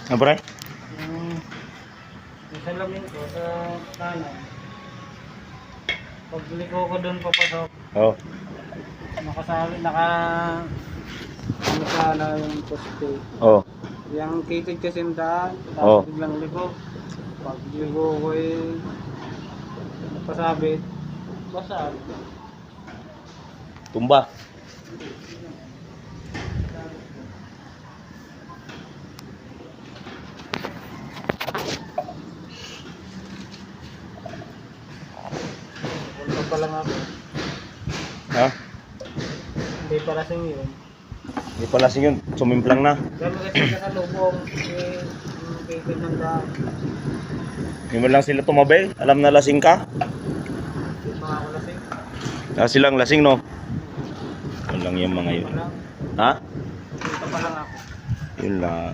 Ano pre? Yung salamin ko sa kanan. Pagliko ko doon papasok, Oo. ano sana yung poste. Oo. Yung kitid kasi yung daan, Oo. tapos biglang liko. Pag liko ko pasabit, basag. Tumba. Punta pa lang ako. Ha? Hindi pa lasing yun. Hindi pala yun. Sumimplang na. Gano'n kasi kasalubong yung kitid ng daan. Hindi mo lang sila tumabay. Alam na lasing ka. Hindi pa ako lasing. Silang lasing no. Yun lang yung mga yun. Wala. Ha? Punta pa lang ako. Yun lang.